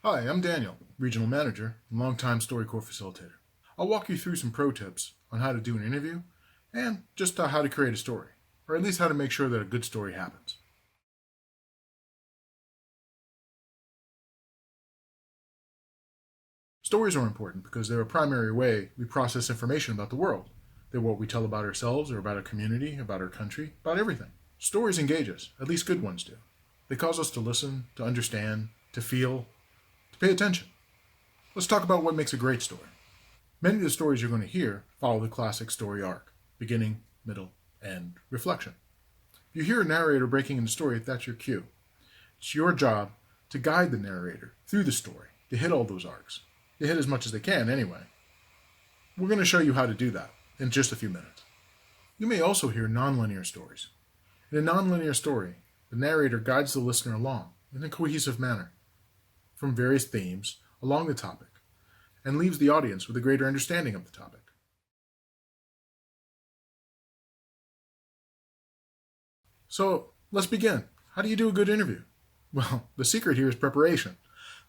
Hi, I'm Daniel, Regional Manager and longtime StoryCorps Facilitator. I'll walk you through some pro tips on how to do an interview and just how to create a story, or at least how to make sure that a good story happens. Stories are important because they're a primary way we process information about the world. They're what we tell about ourselves or about our community, about our country, about everything. Stories engage us, at least good ones do. They cause us to listen, to understand, to feel, to pay attention. Let's talk about what makes a great story. Many of the stories you're going to hear follow the classic story arc: beginning, middle, end, reflection. If you hear a narrator breaking into story, that's your cue. It's your job to guide the narrator through the story, to hit all those arcs. To hit as much as they can, anyway. We're going to show you how to do that in just a few minutes. You may also hear nonlinear stories. In a nonlinear story, the narrator guides the listener along in a cohesive manner from various themes along the topic and leaves the audience with a greater understanding of the topic. So let's begin. How do you do a good interview? Well, the secret here is preparation.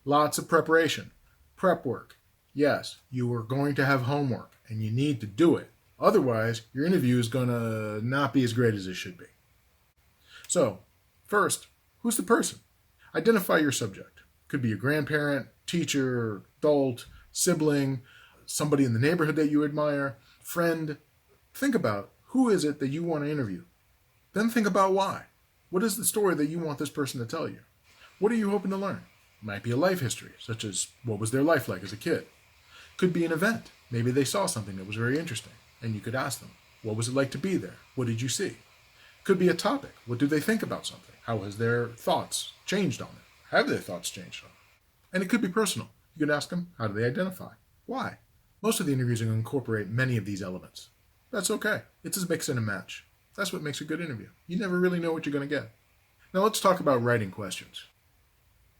Lots of preparation. Prep work. Yes, you are going to have homework and you need to do it. Otherwise, your interview is going to not be as great as it should be. So, first, who's the person? Identify your subject. Could be a grandparent, teacher, adult, sibling, somebody in the neighborhood that you admire, friend. Think about who is it that you want to interview. Then think about why. What is the story that you want this person to tell you? What are you hoping to learn? It might be a life history, such as what was their life like as a kid. Could be an event. Maybe they saw something that was very interesting, and you could ask them, what was it like to be there? What did you see? Could be a topic. What do they think about something? How has their thoughts changed on it? Have their thoughts changed on it? And it could be personal. You could ask them, how do they identify? Why? Most of the interviews are going to incorporate many of these elements. That's okay. It's a mix and a match. That's what makes a good interview. You never really know what you're going to get. Now let's talk about writing questions.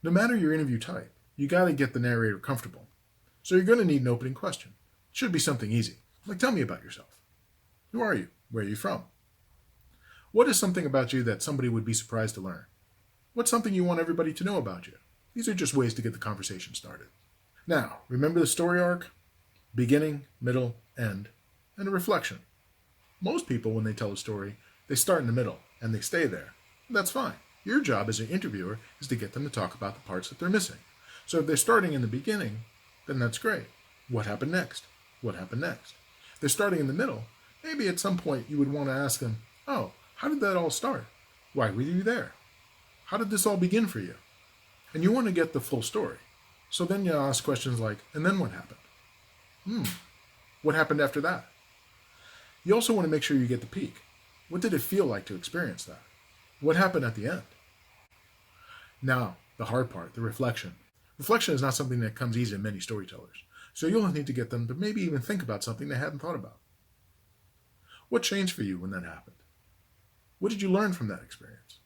No matter your interview type, you got to get the narrator comfortable. So you're going to need an opening question. It should be something easy, like tell me about yourself. Who are you? Where are you from? What is something about you that somebody would be surprised to learn? What's something you want everybody to know about you? These are just ways to get the conversation started. Now, remember the story arc? Beginning, middle, end, and a reflection. Most people, when they tell a story, they start in the middle and they stay there. That's fine. Your job as an interviewer is to get them to talk about the parts that they're missing. So if they're starting in the beginning, then that's great. What happened next? What happened next? If they're starting in the middle, maybe at some point you would want to ask them, oh, how did that all start? Why were you there? How did this all begin for you? And you want to get the full story. So then you ask questions like, and then what happened? What happened after that? You also want to make sure you get the peak. What did it feel like to experience that? What happened at the end? Now, the hard part, the reflection. Reflection is not something that comes easy to many storytellers. So you'll need to get them to maybe even think about something they hadn't thought about. What changed for you when that happened? What did you learn from that experience?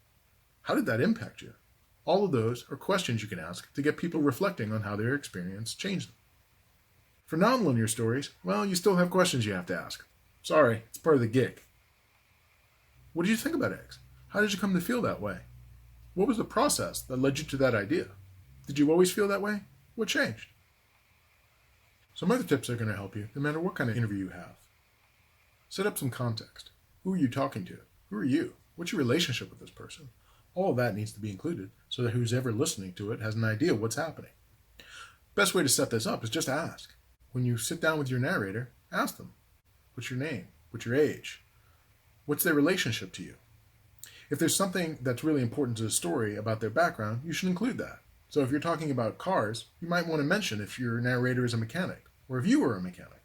How did that impact you? All of those are questions you can ask to get people reflecting on how their experience changed them. For nonlinear stories, well, you still have questions you have to ask. Sorry, it's part of the gig. What did you think about eggs? How did you come to feel that way? What was the process that led you to that idea? Did you always feel that way? What changed? Some other tips are going to help you no matter what kind of interview you have. Set up some context. Who are you talking to? Who are you? What's your relationship with this person? All of that needs to be included so that who's ever listening to it has an idea of what's happening. Best way to set this up is just ask. When you sit down with your narrator, ask them, what's your name? What's your age? What's their relationship to you? If there's something that's really important to the story about their background, you should include that. So if you're talking about cars, you might want to mention if your narrator is a mechanic, or if you were a mechanic.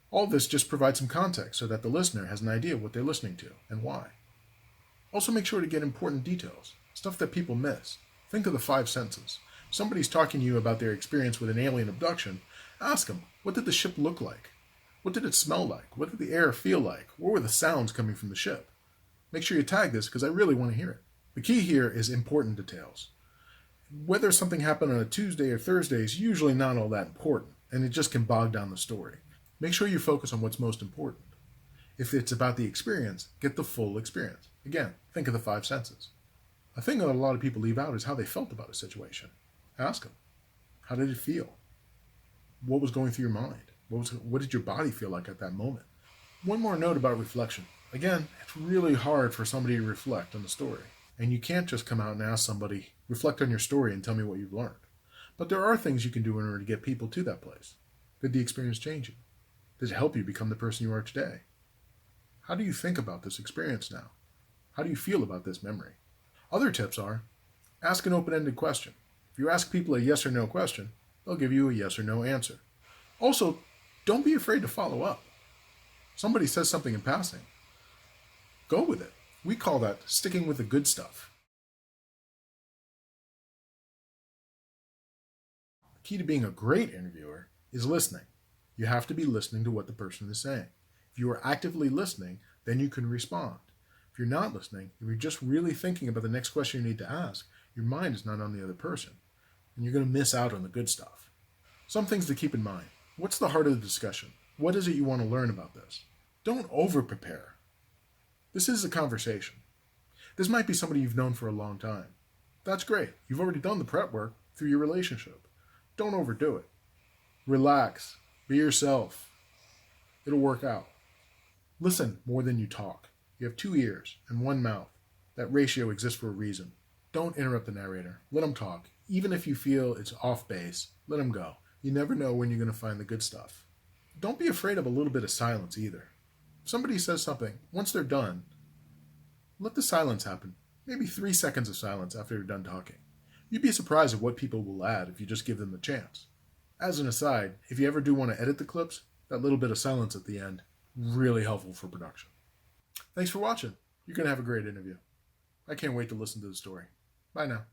All this just provides some context so that the listener has an idea of what they're listening to and why. Also make sure to get important details, stuff that people miss. Think of the 5 senses. If somebody's talking to you about their experience with an alien abduction, ask them, what did the ship look like? What did it smell like? What did the air feel like? What were the sounds coming from the ship? Make sure you tag this because I really want to hear it. The key here is important details. Whether something happened on a Tuesday or Thursday is usually not all that important, and it just can bog down the story. Make sure you focus on what's most important. If it's about the experience, get the full experience. Again, think of the 5 senses. A thing that a lot of people leave out is how they felt about a situation. Ask them. How did it feel? What was going through your mind? What did your body feel like at that moment? One more note about reflection. Again, it's really hard for somebody to reflect on the story. And you can't just come out and ask somebody, reflect on your story and tell me what you've learned. But there are things you can do in order to get people to that place. Did the experience change you? Did it help you become the person you are today? How do you think about this experience now? How do you feel about this memory? Other tips are, ask an open-ended question. If you ask people a yes or no question, they'll give you a yes or no answer. Also, don't be afraid to follow up. Somebody says something in passing. Go with it. We call that sticking with the good stuff. The key to being a great interviewer is listening. You have to be listening to what the person is saying. If you are actively listening, then you can respond. If you're not listening, if you're just really thinking about the next question you need to ask, your mind is not on the other person, and you're going to miss out on the good stuff. Some things to keep in mind. What's the heart of the discussion? What is it you want to learn about this? Don't over-prepare. This is a conversation. This might be somebody you've known for a long time. That's great. You've already done the prep work through your relationship. Don't overdo it. Relax. Be yourself. It'll work out. Listen more than you talk. You have 2 ears and 1 mouth. That ratio exists for a reason. Don't interrupt the narrator. Let them talk. Even if you feel it's off base, let them go. You never know when you're going to find the good stuff. Don't be afraid of a little bit of silence either. If somebody says something, once they're done, let the silence happen. Maybe 3 seconds of silence after they're done talking. You'd be surprised at what people will add if you just give them the chance. As an aside, if you ever do want to edit the clips, that little bit of silence at the end, really helpful for production. Thanks for watching. You're going to have a great interview. I can't wait to listen to the story. Bye now.